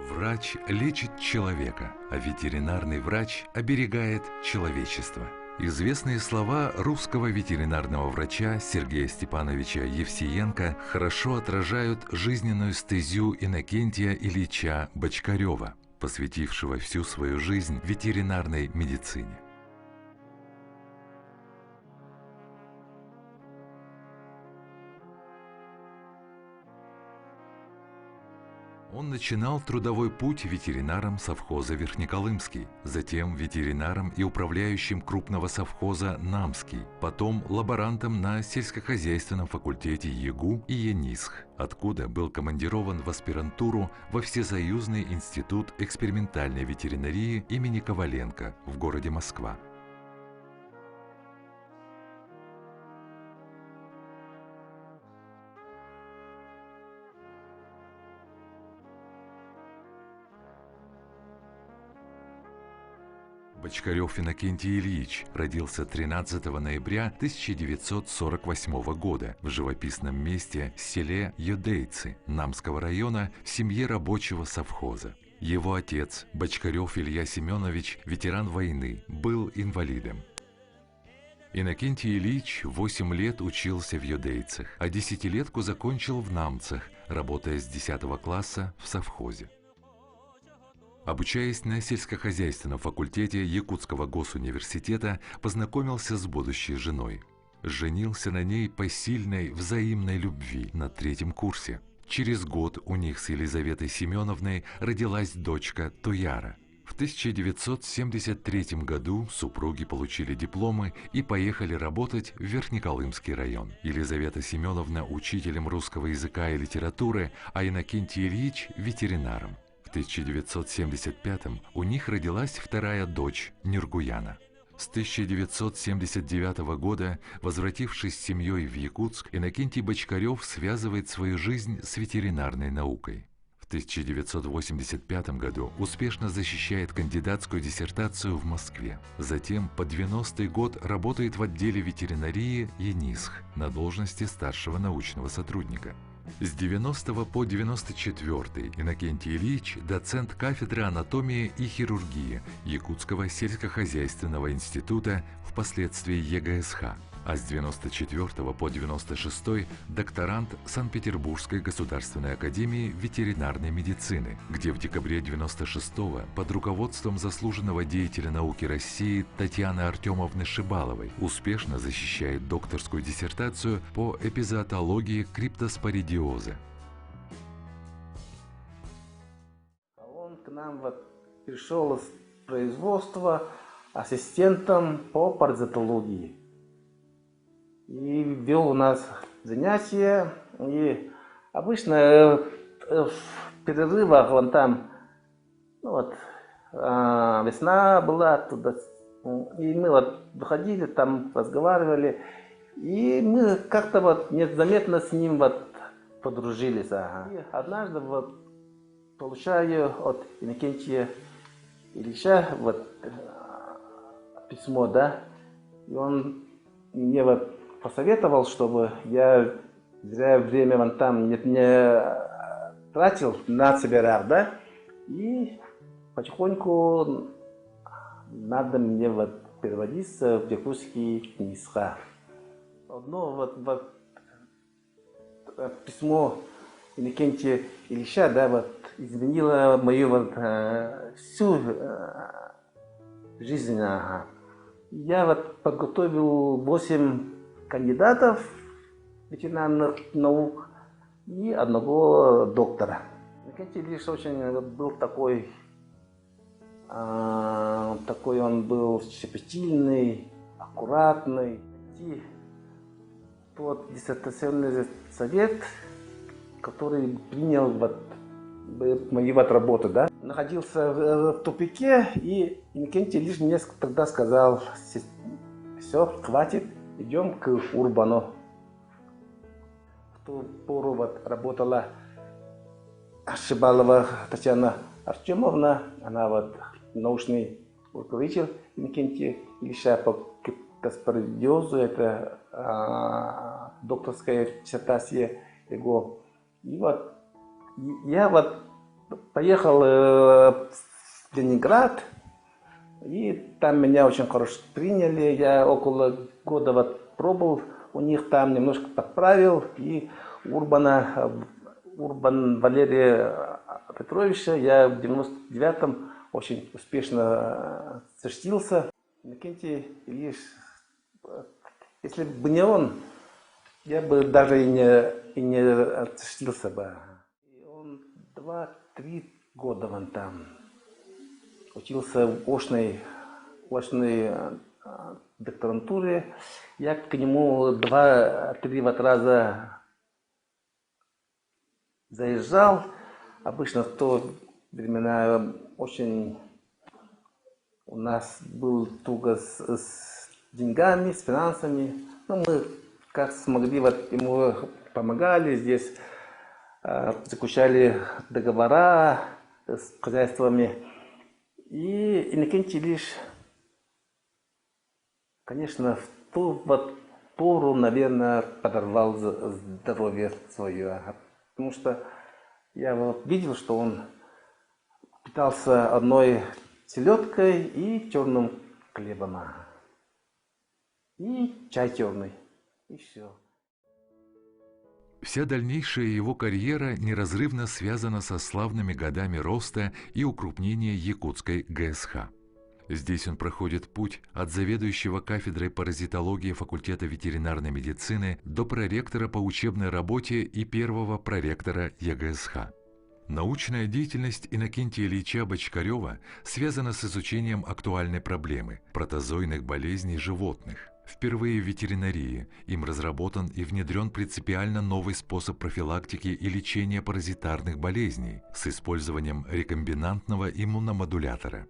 Врач лечит человека, а ветеринарный врач оберегает человечество. Известные слова русского ветеринарного врача Сергея Степановича Евсеенко хорошо отражают жизненную стезю Иннокентия Ильича Бочкарева, посвятившего всю свою жизнь ветеринарной медицине. Он начинал трудовой путь ветеринаром совхоза Верхнеколымский, затем ветеринаром и управляющим крупного совхоза Намский, потом лаборантом на сельскохозяйственном факультете ЕГУ и ЕНИСХ, откуда был командирован в аспирантуру во Всесоюзный институт экспериментальной ветеринарии имени Коваленко в городе Москва. Бочкарев Иннокентий Ильич родился 13 ноября 1948 года в живописном месте селе Йодейцы Намского района в семье рабочего совхоза. Его отец, Бочкарев Илья Семенович, ветеран войны, был инвалидом. Иннокентий Ильич 8 лет учился в Йодейцах, а десятилетку закончил в Намцах, работая с 10 класса в совхозе. Обучаясь на сельскохозяйственном факультете Якутского госуниверситета, познакомился с будущей женой. Женился на ней по сильной взаимной любви на 3-м курсе. Через год у них с Елизаветой Семеновной родилась дочка Туяра. В 1973 году супруги получили дипломы и поехали работать в Верхнеколымский район. Елизавета Семеновна учителем русского языка и литературы, а Иннокентий Ильич ветеринаром. В 1975-м у них родилась вторая дочь Ниргуяна. С 1979 года, возвратившись с семьей в Якутск, Иннокентий Бочкарев связывает свою жизнь с ветеринарной наукой. В 1985 году успешно защищает кандидатскую диссертацию в Москве. Затем по 90-й год работает в отделе ветеринарии ЕНИСХ на должности старшего научного сотрудника. С 90 по 94 Иннокентий Ильич – доцент кафедры анатомии и хирургии Якутского сельскохозяйственного института, впоследствии ЕГСХ, а с 94 по 96 докторант Санкт-Петербургской государственной академии ветеринарной медицины, где в декабре 96 под руководством заслуженного деятеля науки России Татьяны Артемовны Шибаловой успешно защищает докторскую диссертацию по эпизоотологии криптоспоридиоза. Он к нам пришел из производства ассистентом по паразитологии. И вел у нас занятия, и обычно в перерывах вон там, весна была туда, и мы выходили, там разговаривали, и мы как-то незаметно с ним подружились. И однажды получаю от Иннокентия Ильича письмо, да, и он мне посоветовал, чтобы я зря время вон там не тратил на семинар, да, и потихоньку надо мне переводиться в якутский НИСХ. Одно письмо Иннокентия Ильича, да, изменило мою всю жизнь. Я подготовил 8 кандидатов ветеринарных наук и одного доктора. Иннокентий Ильич очень был такой он был щепетильный, аккуратный. И тот диссертационный совет, который принял мои работы, да, находился в тупике, и Иннокентий Ильич мне тогда сказал: все, хватит, идем к Урбану. В ту пору работала Шибалова Татьяна Артемовна, она научный руководитель Иннокентия Ильича по криптоспоридиозу, это докторская диссертация его. И я поехал в Ленинград, и там меня очень хорошо приняли. Я около года вот пробыл у них там, немножко подправил, и Урбан Валерия Петровича я в 99-м очень успешно сочтился. Иннокентий Ильич, если бы не он, я бы даже и не сочтился бы. И он 2-3 года вон там учился в очной докторантуре. Я к нему 2-3 вот раза заезжал. Обычно в то времена очень у нас был туго с деньгами, с финансами. Но мы как смогли, вот ему помогали здесь, заключали договора с хозяйствами. И Иннокентий Ильич, конечно, в ту вот пору, наверное, подорвал здоровье свое. Потому что я вот видел, что он питался одной селедкой и черным хлебом. И чай черный. И все. Вся дальнейшая его карьера неразрывно связана со славными годами роста и укрупнения якутской ГСХ. Здесь он проходит путь от заведующего кафедрой паразитологии факультета ветеринарной медицины до проректора по учебной работе и первого проректора ЕГСХ. Научная деятельность Иннокентия Ильича Бочкарева связана с изучением актуальной проблемы – протозойных болезней животных. Впервые в ветеринарии им разработан и внедрен принципиально новый способ профилактики и лечения паразитарных болезней с использованием рекомбинантного иммуномодулятора.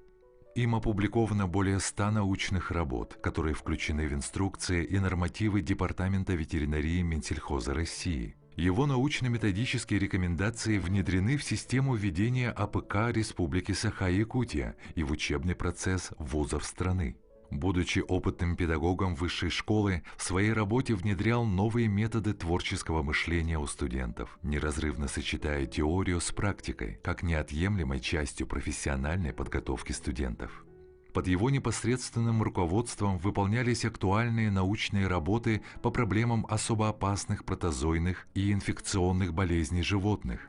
Им опубликовано более 100 научных работ, которые включены в инструкции и нормативы Департамента ветеринарии Минсельхоза России. Его научно-методические рекомендации внедрены в систему ведения АПК Республики Саха-Якутия и в учебный процесс вузов страны. Будучи опытным педагогом высшей школы, в своей работе внедрял новые методы творческого мышления у студентов, неразрывно сочетая теорию с практикой, как неотъемлемой частью профессиональной подготовки студентов. Под его непосредственным руководством выполнялись актуальные научные работы по проблемам особо опасных протозойных и инфекционных болезней животных.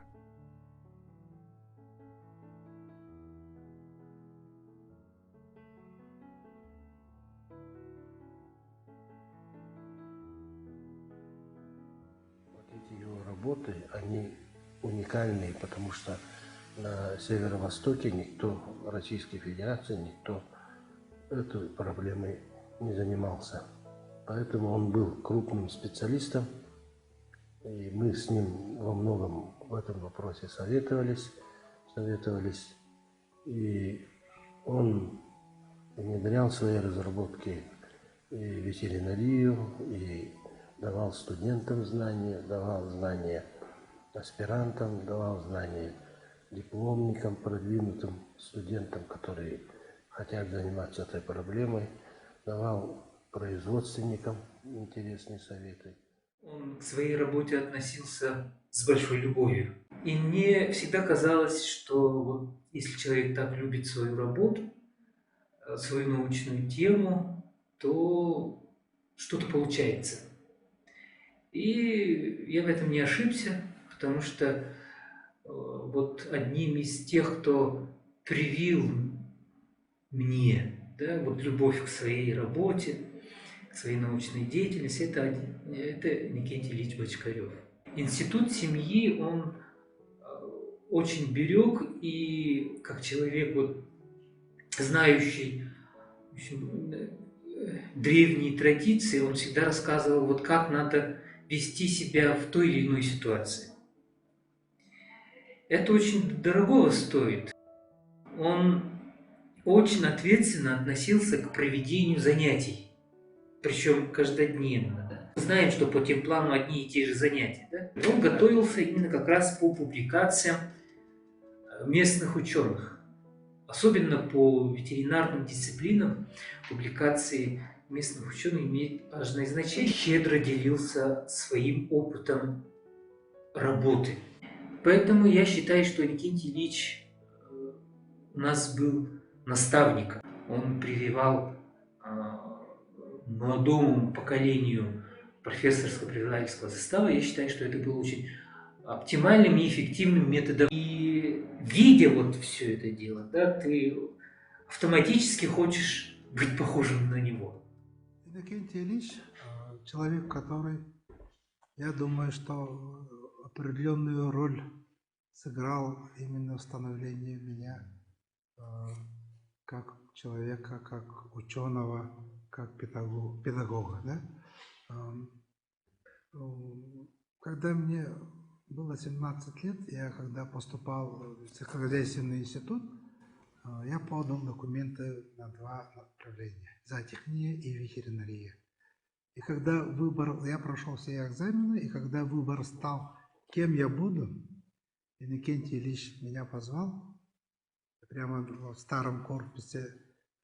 Работы, они уникальные, потому что на северо-востоке никто, Российской Федерации, никто этой проблемой не занимался. Поэтому он был крупным специалистом, и мы с ним во многом в этом вопросе советовались, и он внедрял свои разработки и ветеринарию, и давал студентам знания, давал знания аспирантам, давал знания дипломникам, продвинутым студентам, которые хотят заниматься этой проблемой, давал производственникам интересные советы. Он к своей работе относился с большой любовью. И мне всегда казалось, что вот если человек так любит свою работу, свою научную тему, то что-то получается. И я в этом не ошибся, потому что вот одним из тех, кто привил мне, да, вот любовь к своей работе, к своей научной деятельности, это Иннокентий Ильич Бочкарев. Институт семьи он очень берег, и как человек, вот, знающий, в общем, древние традиции, он всегда рассказывал, вот как надо вести себя в той или иной ситуации. Это очень дорогого стоит. Он очень ответственно относился к проведению занятий, причем каждодневно. Да. Знаем, что по темплану одни и те же занятия. Да? Он готовился именно как раз по публикациям местных ученых, особенно по ветеринарным дисциплинам. Публикации местных ученых имеют важное значение. Щедро делился своим опытом работы. Поэтому я считаю, что Иннокентий Ильич у нас был наставником. Он прививал молодому поколению профессорско-преподавательского состава. Я считаю, что это было очень оптимальным и эффективным методом. И видя вот все это дело, да, ты автоматически хочешь быть похожим на него. Иннокентий Ильич – человек, который, я думаю, что определенную роль сыграл именно в становлении меня как человека, как ученого, как педагога. Да? Когда мне было 17 лет, я когда поступал в сельскохозяйственный институт, я подал документы на 2 направления – зоотехния и ветеринария. И когда выбор, я прошел все экзамены, и когда выбор стал, кем я буду, Иннокентий Ильич меня позвал. Прямо в старом корпусе,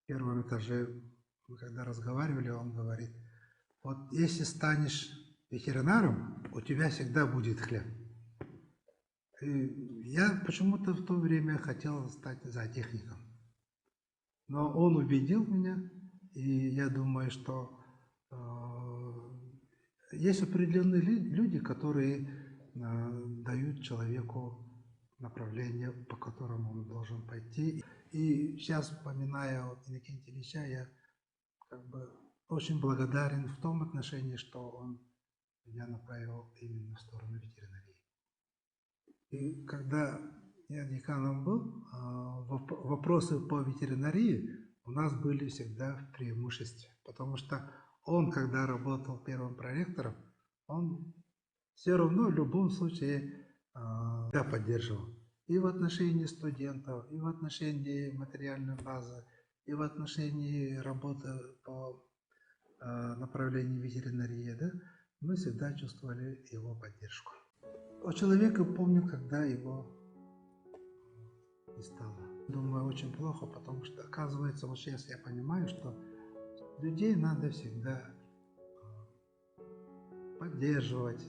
в первом этаже, мы когда разговаривали, он говорит: вот если станешь ветеринаром, у тебя всегда будет хлеб. И я почему-то в то время хотел стать зоотехником. Но он убедил меня, и я думаю, что есть определенные люди, которые дают человеку направление, по которому он должен пойти. И сейчас, вспоминая Иннокентия Ильича, я очень благодарен в том отношении, что он меня направил именно в сторону ветеринарии. И когда я деканом был, вопросы по ветеринарии у нас были всегда в преимуществе, потому что он, когда работал первым проректором, он все равно в любом случае поддерживал. И в отношении студентов, и в отношении материальной базы, и в отношении работы по направлению ветеринарии, да, мы всегда чувствовали его поддержку. О человеке помню, когда его не стало. Думаю, очень плохо, потому что, оказывается, вот сейчас я понимаю, что людей надо всегда поддерживать,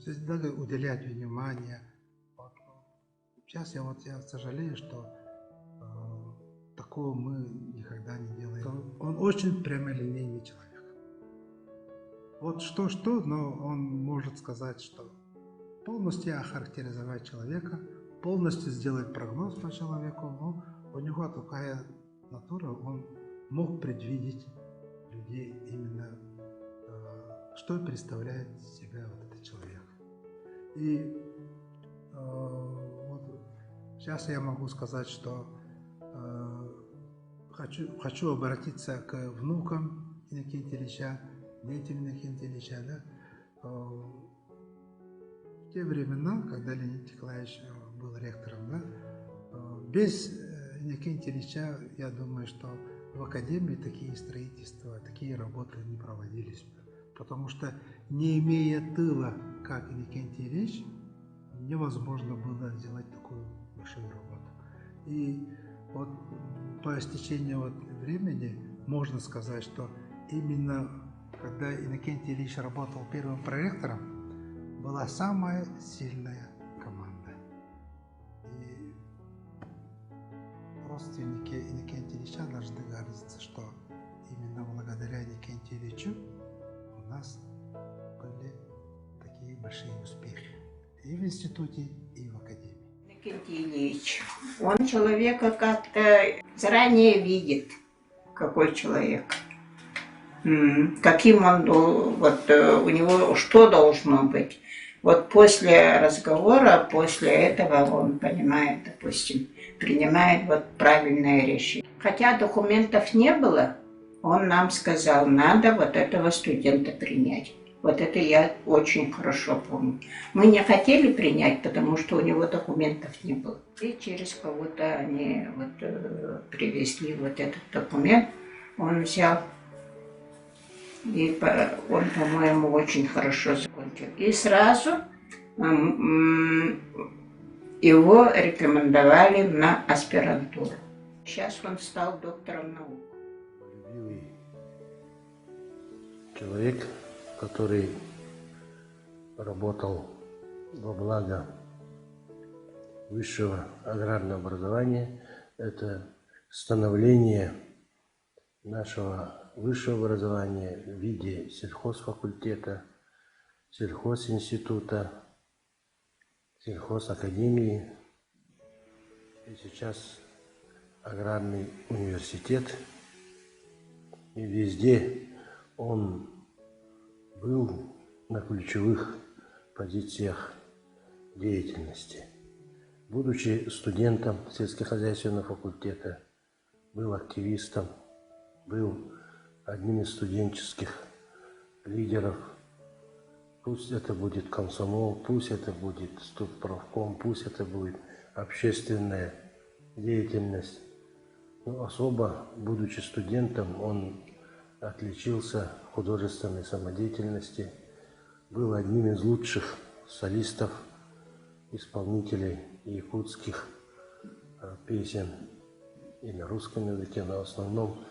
всегда уделять внимание. Вот. Сейчас я сожалею, что такого мы никогда не делаем. Он очень прямолинейный человек. Вот что-что, но он может сказать, что полностью охарактеризовать человека, полностью сделать прогноз по человеку, но у него такая натура, он мог предвидеть людей именно, что представляет из себя вот этот человек. И вот сейчас я могу сказать, что хочу обратиться к внукам Иннокентия Ильича, детям Иннокентия Ильича, да? В те времена, когда Леонид Николаевич был ректором, да, без Иннокентия Ильича, я думаю, что в академии такие строительства, такие работы не проводились. Потому что, не имея тыла, как Иннокентий Ильич, невозможно было сделать такую большую работу. И вот по истечению времени можно сказать, что именно когда Иннокентий Ильич работал первым проректором, была самая сильная команда. И родственники Иннокентия Ильича должны гордиться, что именно благодаря Иннокентию Ильичу у нас были такие большие успехи и в институте, и в академии. Иннокентий Ильич, он человека как-то заранее видит, какой человек. Каким он, вот у него что должно быть. Вот после разговора, после этого он понимает, допустим, принимает вот правильное решение. Хотя документов не было, он нам сказал, надо вот этого студента принять. Вот это я очень хорошо помню. Мы не хотели принять, потому что у него документов не было. И через кого-то они вот привезли вот этот документ, он взял. И он, по-моему, очень хорошо закончил. И сразу его рекомендовали на аспирантуру. Сейчас он стал доктором наук. Любимый человек, который работал во благо высшего аграрного образования. Это становление нашего высшего образования в виде сельхозфакультета, сельхозинститута, сельхозакадемии. И сейчас аграрный университет. И везде он был на ключевых позициях деятельности. Будучи студентом сельскохозяйственного факультета, был активистом, был одним из студенческих лидеров. Пусть это будет комсомол, пусть это будет студправком, пусть это будет общественная деятельность. Но особо, будучи студентом, он отличился в художественной самодеятельности, был одним из лучших солистов, исполнителей якутских песен и на русском языке, но в основном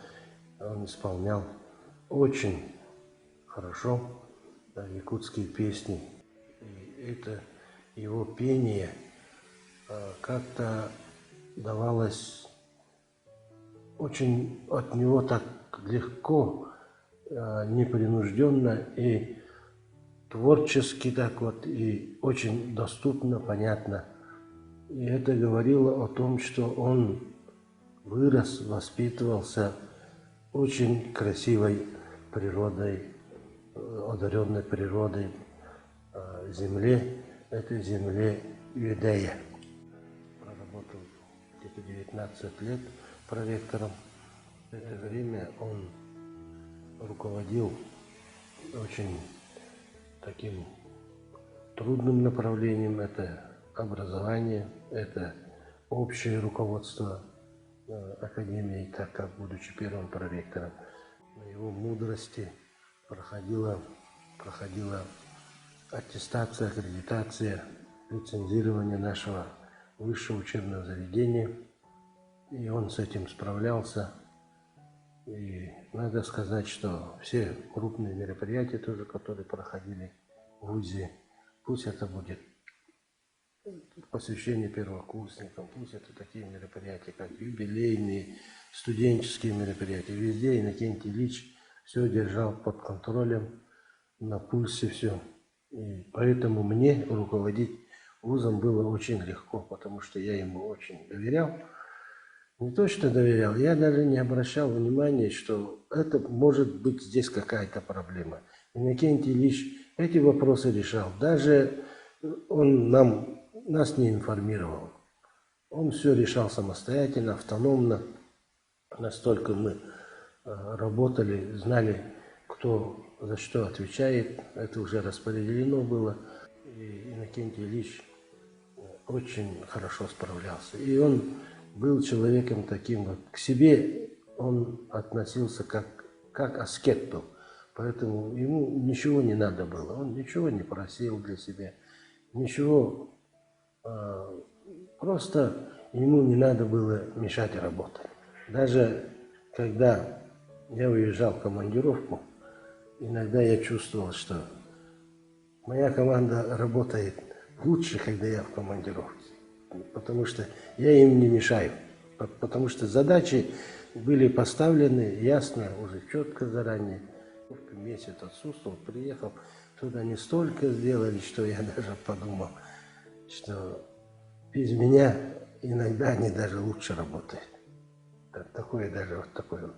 он исполнял очень хорошо якутские песни. И это его пение как-то давалось очень от него так легко, непринужденно и творчески так вот, и очень доступно, понятно. И это говорило о том, что он вырос, воспитывался очень красивой природой, одаренной природой земле, этой земле Юдея. Проработал где-то 19 лет проректором. В это время он руководил очень таким трудным направлением. Это образование, это общее руководство академией, так как, будучи первым проректором, на его мудрости проходила аттестация, аккредитация, лицензирование нашего высшего учебного заведения. И он с этим справлялся. И надо сказать, что все крупные мероприятия тоже, которые проходили в ВУЗе, пусть это будет посвящение первокурсникам, пусть это такие мероприятия, как юбилейные, студенческие мероприятия, везде Иннокентий Ильич все держал под контролем, на пульсе все. И поэтому мне руководить вузом было очень легко, потому что я ему очень доверял. Не то, что доверял, я даже не обращал внимания, что это может быть здесь какая-то проблема. Иннокентий Ильич эти вопросы решал. Даже он нас не информировал. Он все решал самостоятельно, автономно. Настолько мы работали, знали, кто за что отвечает. Это уже распределено было. И Иннокентий Ильич очень хорошо справлялся. И он был человеком таким вот. К себе он относился как аскет был. Поэтому ему ничего не надо было. Он ничего не просил для себя. Ничего. Просто ему не надо было мешать работать. Даже когда я уезжал в командировку, иногда я чувствовал, что моя команда работает лучше, когда я в командировке. Потому что я им не мешаю. Потому что задачи были поставлены ясно, уже четко заранее. Месяц отсутствовал, приехал. Тут они столько сделали, что я даже подумал, что без меня иногда они даже лучше работают. Такое даже вот такое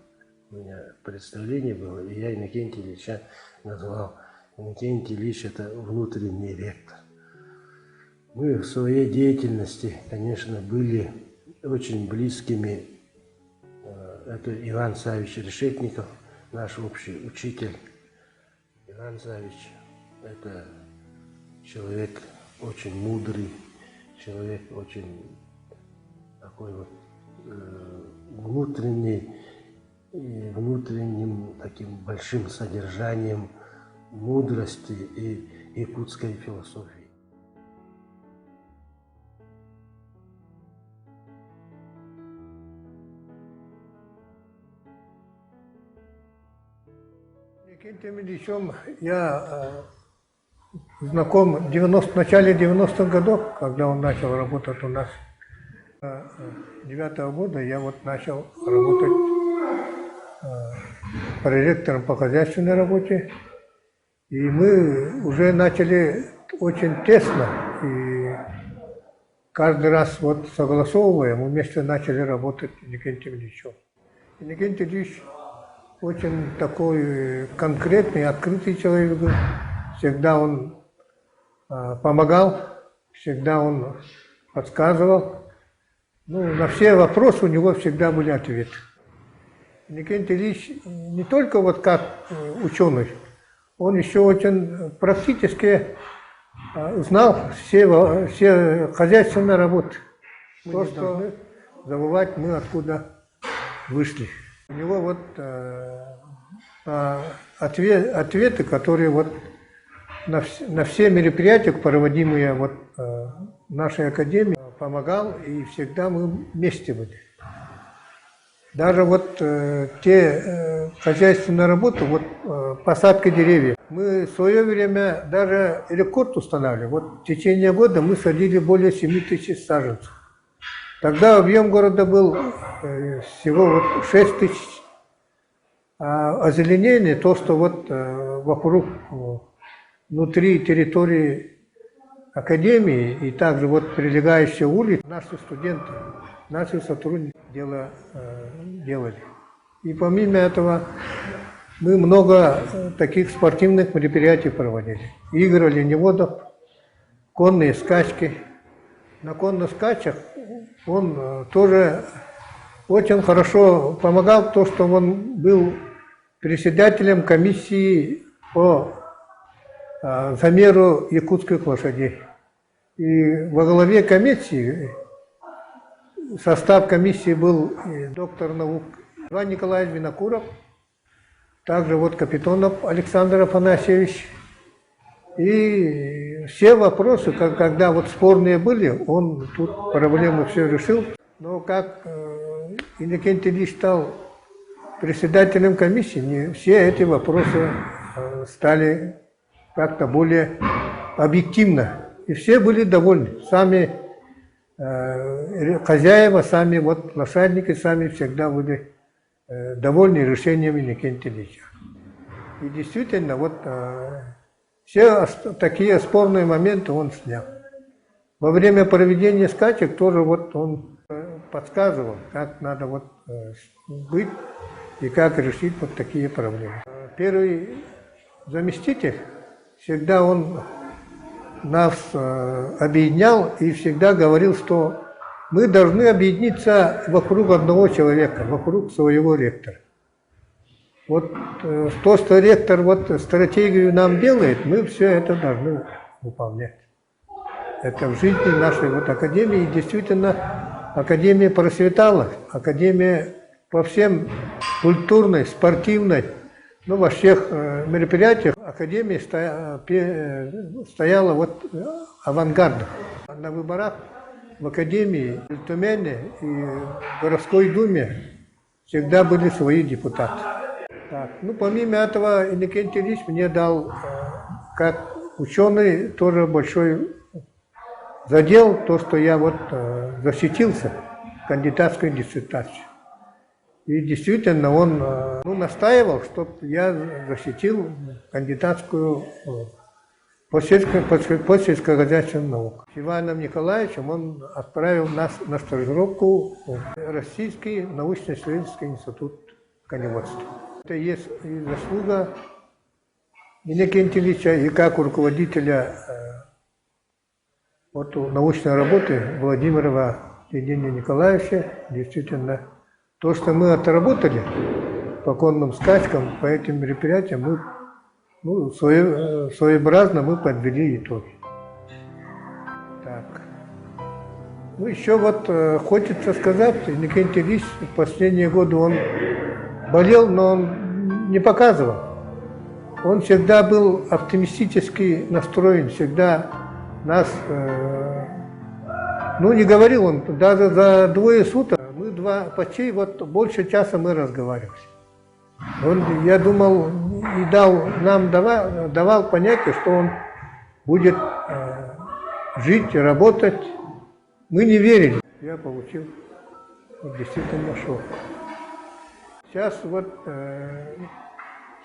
у меня представление было. И я Иннокентия Ильича назвал. Иннокентий Ильич – это внутренний ректор. Мы в своей деятельности, конечно, были очень близкими. Это Иван Савич Решетников, наш общий учитель. Иван Савич – это человек очень мудрый, человек очень такой вот внутренним таким большим содержанием мудрости и якутской философии. Иннокентием Ильичем я знаком в начале 90-х годов, когда он начал работать у нас. 9-го года я вот начал работать проректором по хозяйственной работе. И мы уже начали очень тесно. И каждый раз вот согласовывая, мы вместе начали работать с Иннокентием Ильичем. Иннокентий Ильич очень такой конкретный, открытый человек был. Всегда он помогал, всегда он подсказывал. Ну, на все вопросы у него всегда были ответы. Иннокентий Ильич не только вот как ученый, он еще очень практически знал все хозяйственные работы. То, что забывать мы откуда вышли. У него вот ответы, которые вот на все мероприятия, проводимые вот в нашей академии, помогал, и всегда мы вместе были. Даже вот те хозяйственные работы, вот посадка деревьев, мы в свое время даже рекорд устанавливали. Вот в течение года мы садили более 7000 саженцев. Тогда объем города был всего вот 6000. А озеленение, то, что вот вокруг, внутри территории академии и также вот прилегающие улицы, наши студенты, наши сотрудники делали. И помимо этого мы много таких спортивных мероприятий проводили. Игры оленеводов, конные скачки. На конных скачках он тоже очень хорошо помогал, то, что он был председателем комиссии по замеру якутских лошадей. И во главе комиссии, состав комиссии был доктор наук Иван Николаевич Винокуров, также вот Капитонов Александр Афанасьевич. И все вопросы, когда вот спорные были, он тут проблемы все решил. Но как Иннокентий Ильич стал председателем комиссии, не все эти вопросы стали как-то более объективно. И все были довольны. Сами хозяева, сами вот лошадники, сами всегда были довольны решением Иннокентия Ильича. И действительно, вот все такие спорные моменты он снял. Во время проведения скачек тоже вот он подсказывал, как надо вот быть и как решить вот такие проблемы. Первый заместитель, всегда он нас объединял и всегда говорил, что мы должны объединиться вокруг одного человека, вокруг своего ректора. Вот то, что ректор вот стратегию нам делает, мы все это должны выполнять. Это в жизни нашей вот академии. И действительно, академия процветала. Академия по всем культурной, спортивной, ну, во всех мероприятиях академия стояла вот авангардом. На выборах в академии, в Тюмени и в городской думе всегда были свои депутаты. Так, ну, помимо этого, Иннокентий Ильич мне дал, как ученый, тоже большой задел, то, что я вот защитился кандидатской диссертацией. И действительно он настаивал, чтобы я защитил кандидатскую по сельскохозяйственным наукам. С Иваном Николаевичем он отправил нас на стажировку в Российский научно-исследовательский институт коневодства. Это есть и заслуга Иннокентия Ильича, и как руководителя вот, научной работы Владимирова Евгения Николаевича. Действительно, то, что мы отработали по конным скачкам, по этим мероприятиям, мы своеобразно мы подвели итоги. Так. Ну, еще вот хочется сказать, Иннокентий Ильич в последние годы он болел, но он не показывал. Он всегда был оптимистически настроен, всегда нас, не говорил он, даже за 2 суток, мы почти вот больше часа мы разговаривали. Он, я думал, и давал понятие, что он будет жить и работать. Мы не верили. Я получил действительно шок. Сейчас вот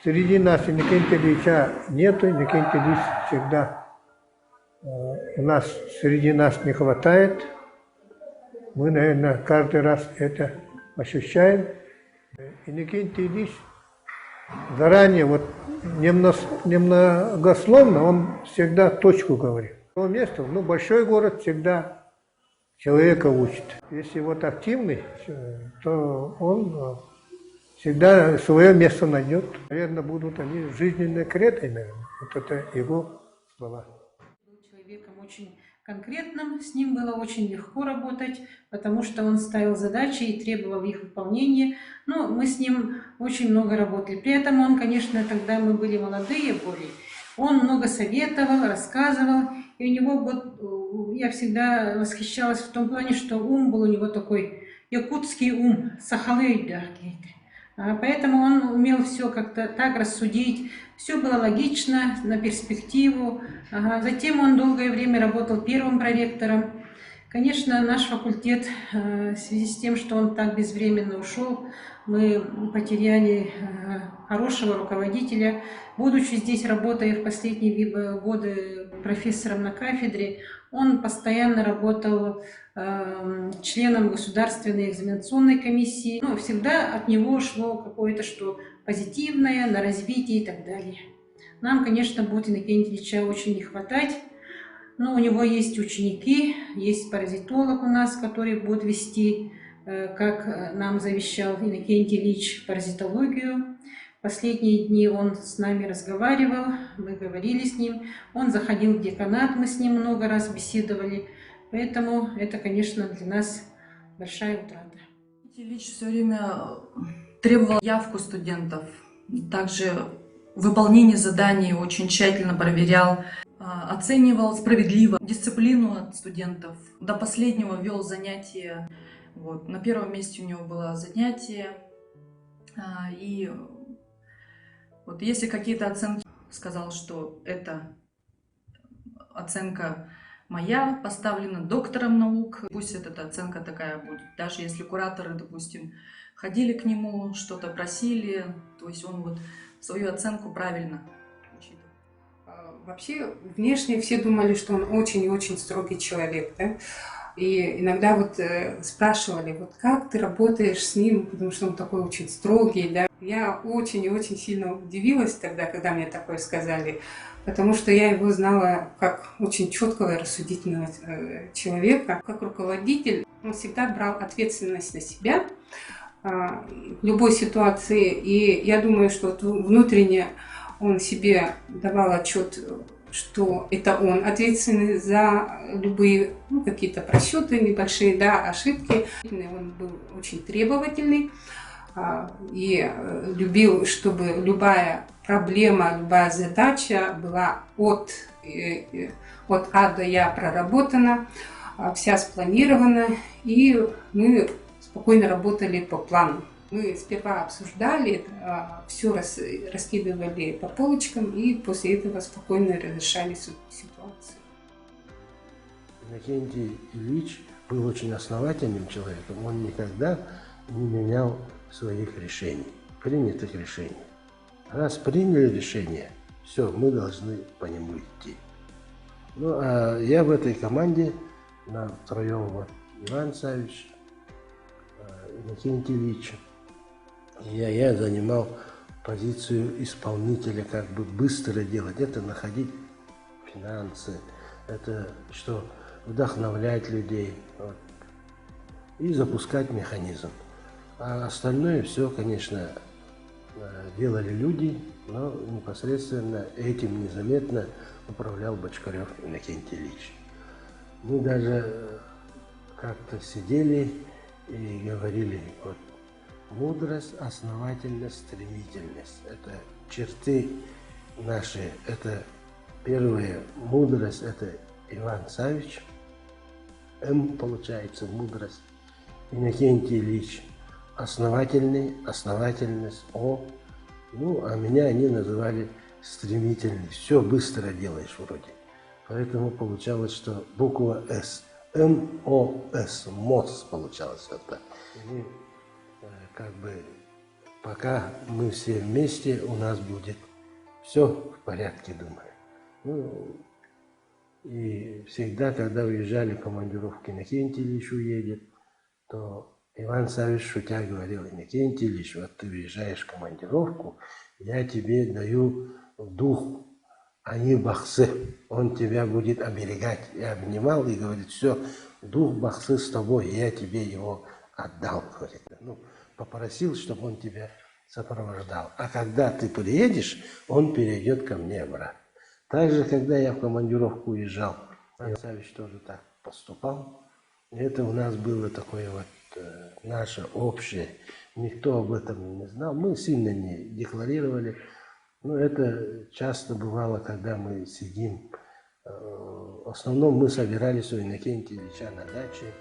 среди нас Иннокентия Ильича нету, Иннокентий Ильич всегда у нас, среди нас не хватает. Мы, наверное, каждый раз это ощущаем. Иннокентий Ильич заранее, вот немногословно, он всегда точку говорит. То место, ну, большой город всегда человека учит. Если вот активный, то он всегда свое место найдет. Наверное, будут они жизненной кредой, наверное. Вот это его слова. Человеком очень конкретным, с ним было очень легко работать, потому что он ставил задачи и требовал их выполнения. Но мы с ним очень много работали. При этом он, конечно, тогда мы были молодые более, он много советовал, рассказывал. И у него вот, я всегда восхищалась в том плане, что ум был у него такой якутский ум, сахалыйда. Поэтому он умел все как-то так рассудить, все было логично, на перспективу. Затем он долгое время работал первым проректором. Конечно, наш факультет, в связи с тем, что он так безвременно ушел, мы потеряли хорошего руководителя. Будучи здесь, работая в последние годы профессором на кафедре, он постоянно работал членом Государственной экзаменационной комиссии. Но всегда от него шло какое-то что позитивное, на развитие и так далее. Нам, конечно, будет Иннокентия Ильича очень не хватать. Но у него есть ученики, есть паразитолог у нас, который будет вести, как нам завещал Иннокентий Ильич, паразитологию. Последние дни он с нами разговаривал, мы говорили с ним. Он заходил в деканат, мы с ним много раз беседовали. Поэтому это, конечно, для нас большая утрата. Ильич все время требовал явку студентов, также выполнение заданий очень тщательно проверял, оценивал справедливо дисциплину от студентов. До последнего вел занятия. Вот. На первом месте у него было занятие. И вот если какие-то оценки, сказал, что это оценка моя, поставлена доктором наук, пусть эта оценка такая будет. Даже если кураторы, допустим, ходили к нему, что-то просили, то есть он вот свою оценку правильно учитывал. Вообще, внешне все думали, что он очень и очень строгий человек, да? И иногда вот спрашивали, вот как ты работаешь с ним, потому что он такой очень строгий, да? Я очень и очень сильно удивилась тогда, когда мне такое сказали, потому что я его знала как очень четкого и рассудительного человека, как руководитель. Он всегда брал ответственность на себя в любой ситуации, и я думаю, что вот внутренне он себе давал отчет, что это он ответственный за любые какие-то просчеты небольшие, да, ошибки. Он был очень требовательный и любил, чтобы любая проблема, любая задача была от А до Я проработана, вся спланирована, и мы спокойно работали по плану. Мы сперва обсуждали, все раскидывали по полочкам, и после этого спокойно разрешали ситуацию. Иннокентий Ильич был очень основательным человеком. Он никогда не менял своих решений, принятых решений. Раз приняли решение, все, мы должны по нему идти. Ну, а я в этой команде на втроем, вот, Иван Савич, Иннокентий Ильич. Я занимал позицию исполнителя, как бы быстро делать. Это находить финансы, это что вдохновлять людей, вот, и запускать механизм. А остальное все, конечно, делали люди, но непосредственно этим незаметно управлял Бочкарев Иннокентий Ильич. Мы даже как-то сидели и говорили, вот, мудрость, основательность, стремительность. Это черты наши. Это первая мудрость, это Иван Савич. М получается мудрость. Иннокентий Ильич основательный, основательность, О. Ну, а меня они называли стремительный. Все быстро делаешь вроде. Поэтому получалось, что буква «С». МОС. МОС получалось это. И как бы пока мы все вместе, у нас будет все в порядке, думаю. Ну, и всегда, когда уезжали в командировку, Иннокентий Ильич уедет, то Иван Савич шутя говорил: Иннокентий Ильич, вот ты уезжаешь в командировку, я тебе даю дух, а не бахсы. Он тебя будет оберегать. И обнимал и говорит: все, дух бахсы с тобой, я тебе его отдал. Говорит. Ну, попросил, чтобы он тебя сопровождал. А когда ты приедешь, он перейдет ко мне обратно. Также, когда я в командировку уезжал, Иван Савич тоже так поступал. И это у нас было такое вот наше общее. Никто об этом не знал. Мы сильно не декларировали. Но это часто бывало, когда мы сидим. В основном мы собирались у Иннокентия Ильича на даче.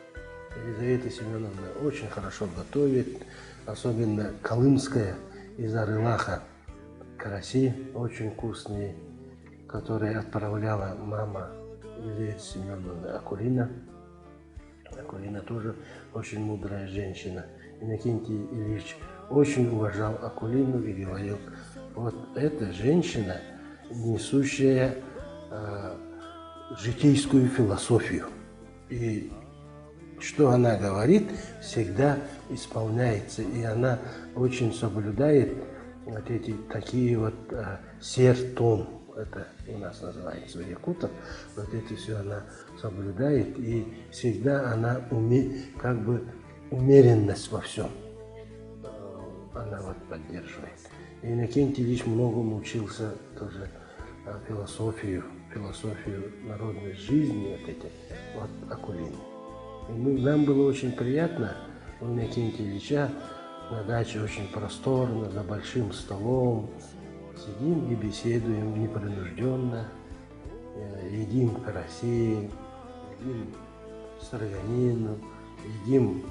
Елизавета Семеновна очень хорошо готовит, особенно колымская из Арылаха караси, очень вкусные, которые отправляла мама Елизаветы Семеновны Акулина. Акулина тоже очень мудрая женщина. Иннокентий Ильич очень уважал Акулину и говорил: вот эта женщина, несущая житейскую философию. И что она говорит, всегда исполняется. И она очень соблюдает вот эти такие вот сертон. Это у нас называется у якутов. Вот это все она соблюдает. И всегда она как бы умеренность во всем. Она вот поддерживает. И Иннокентий Ильич многому учился тоже философию народной жизни, вот эти вот Акулины. И нам было очень приятно у Иннокентия Ильича на даче, очень просторно, за большим столом. Сидим и беседуем непринужденно, едим караси, едим строганину, едим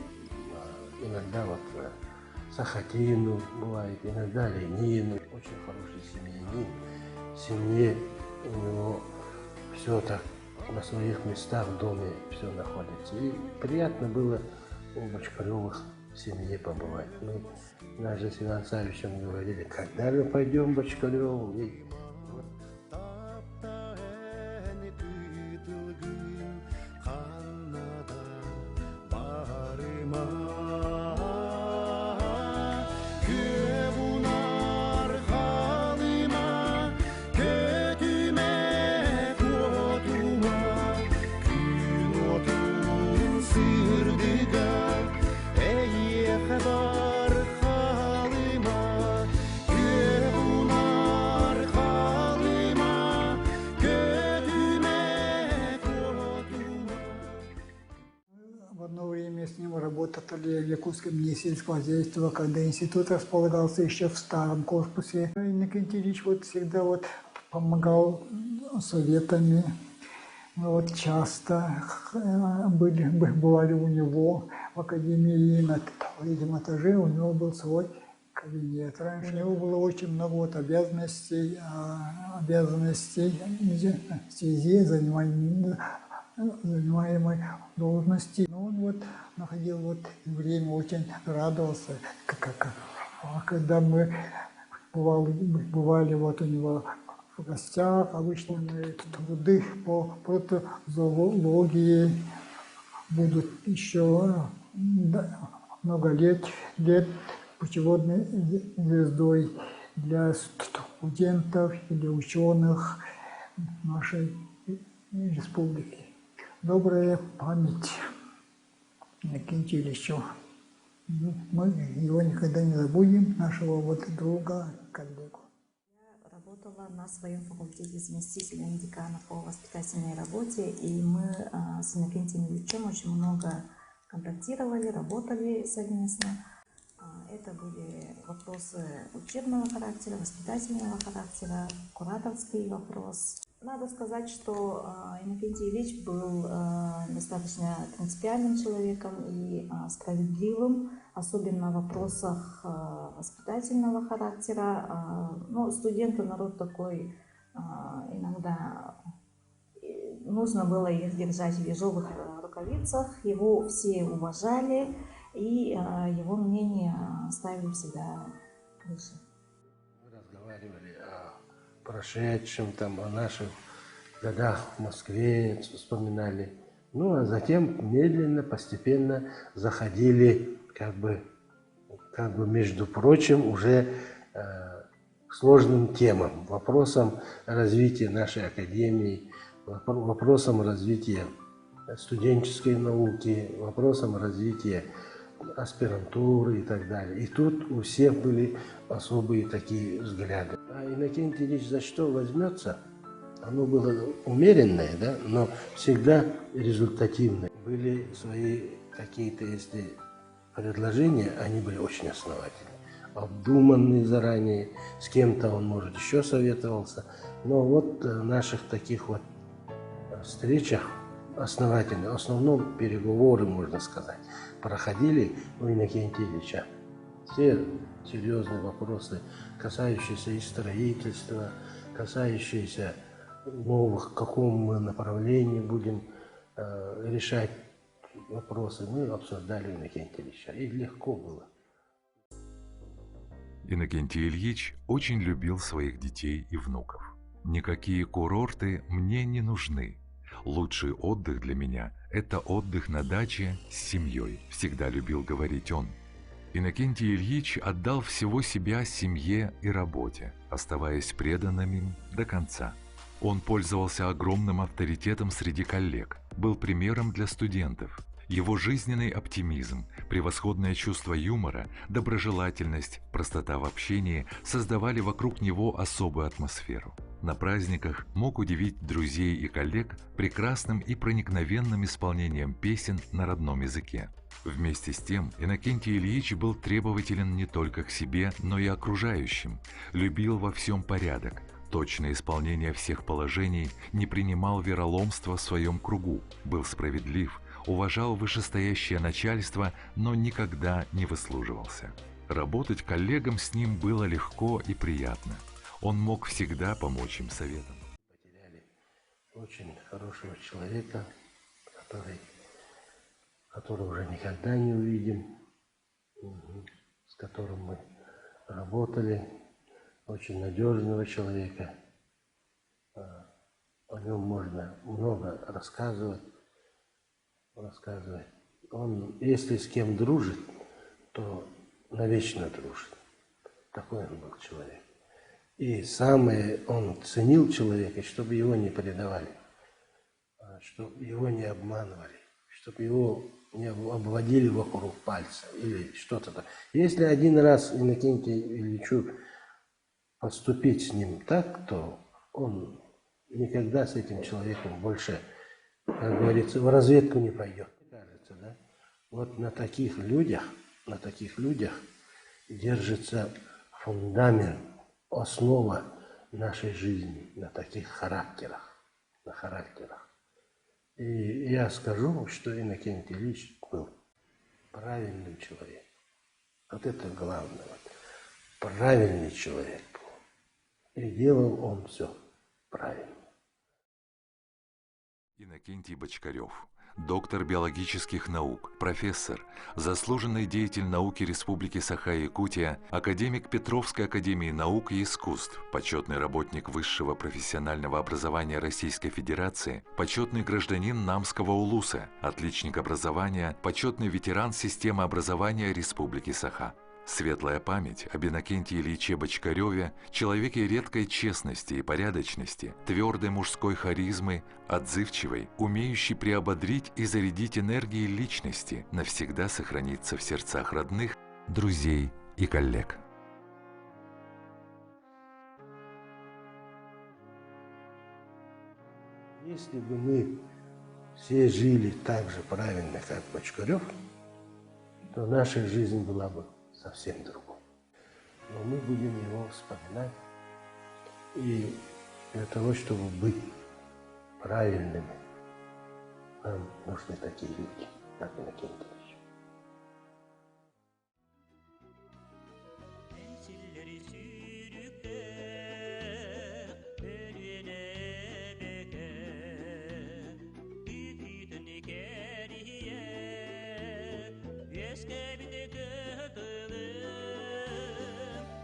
иногда вот сахатину, бывает, иногда ленину. Очень хороший семьянин. В семье у него все так на своих местах в доме все находится. И приятно было у Бочкаревых в семье побывать. Мы даже с Иваном Савичем говорили: когда же пойдем в Бочкареву? С ним работали в Якутском министерстве сельского когда институт располагался еще в старом корпусе. Иннокентий Ильич вот всегда вот помогал советами. Мы вот часто бывали у него в академии, на третьем этаже у него был свой кабинет. Раньше у него было очень много вот обязанностей в связи с занимаемой должности. Но он вот находил вот время, очень радовался, когда мы бывали вот у него в гостях, обычно труды по протозоологии будут еще много лет путеводной звездой для студентов или ученых нашей республики. Добрая память Иннокентию Ильичу. Мы его никогда не забудем, нашего вот друга, коллегу. Я работала на своем факультете заместителем декана по воспитательной работе, и мы с Иннокентием Ильичем очень много контактировали, работали совместно. Это были вопросы учебного характера, воспитательного характера, кураторский вопрос. Надо сказать, что Иннокентий Ильич был достаточно принципиальным человеком и справедливым, особенно в вопросах воспитательного характера. Но студенты народ такой иногда нужно было их держать в ежовых рукавицах, его все уважали, и его мнение ставили всегда выше. Мы разговаривали о прошедшем, там, о наших годах в Москве, вспоминали. Ну, а затем медленно, постепенно заходили, как бы между прочим, уже к сложным темам, вопросам развития нашей академии, вопросам развития студенческой науки, вопросам развития аспирантуры и так далее. И тут у всех были особые такие взгляды. А Иннокентий Ильич за что возьмется? Оно было умеренное, да, но всегда результативное. Были свои какие-то, если предложения, они были очень основательны, обдуманные заранее, с кем-то он, может, еще советовался. Но вот в наших таких вот встречах основательных, в основном переговоры, можно сказать, проходили у Иннокентия Ильича. Все серьезные вопросы, касающиеся и строительства, касающиеся новых, в каком мы направлении будем решать вопросы, мы обсуждали у Иннокентия Ильича. И легко было. Иннокентий Ильич очень любил своих детей и внуков. «Никакие курорты мне не нужны. Лучший отдых для меня – это отдых на даче с семьей», – всегда любил говорить он. Иннокентий Ильич отдал всего себя семье и работе, оставаясь преданным им до конца. Он пользовался огромным авторитетом среди коллег, был примером для студентов. Его жизненный оптимизм, превосходное чувство юмора, доброжелательность, простота в общении создавали вокруг него особую атмосферу. На праздниках мог удивить друзей и коллег прекрасным и проникновенным исполнением песен на родном языке. Вместе с тем, Иннокентий Ильич был требователен не только к себе, но и окружающим, любил во всем порядок, точное исполнение всех положений, не принимал вероломства в своем кругу, был справедлив, уважал вышестоящее начальство, но никогда не выслуживался. Работать коллегам с ним было легко и приятно. Он мог всегда помочь им советом. Потеряли очень хорошего человека, которого уже никогда не увидим, с которым мы работали, очень надежного человека. О нем можно много рассказывать. Он, если с кем дружит, то навечно дружит. Такой он был человек. И самое он ценил человека, чтобы его не предавали, чтобы его не обманывали, чтобы его не обводили вокруг пальца или что-то такое. Если один раз Иннокентию Ильичу поступить с ним так, то он никогда с этим человеком больше, как говорится, в разведку не пойдет. Кажется, да? Вот на таких людях держится фундамент, основа нашей жизни, на таких характерах, на характерах. И я скажу, что Иннокентий Ильич был правильным человеком. Вот это главное. Правильный человек был. И делал он все правильно. Иннокентий Бочкарев, доктор биологических наук, профессор, заслуженный деятель науки Республики Саха-Якутия, академик Петровской академии наук и искусств, почетный работник высшего профессионального образования Российской Федерации, почетный гражданин Намского улуса, отличник образования, почетный ветеран системы образования Республики Саха. Светлая память об Иннокентии Ильиче Бочкареве, человеке редкой честности и порядочности, твердой мужской харизмы, отзывчивой, умеющей приободрить и зарядить энергией личности, навсегда сохранится в сердцах родных, друзей и коллег. Если бы мы все жили так же правильно, как Бочкарев, то наша жизнь была бы совсем другой. Но мы будем его вспоминать. И для того, чтобы быть правильными, нам нужны такие люди, как Иннокентий Ильич. Eske bir de kötülüm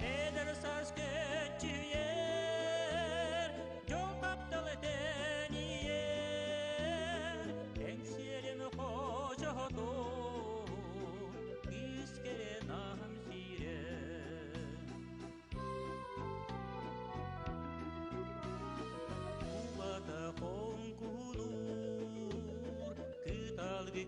Eder sars kötüyer Yol kaptal eteniyer Enkserimi hoca hoto İskere nam sire Uvada konkulur Kıtalgı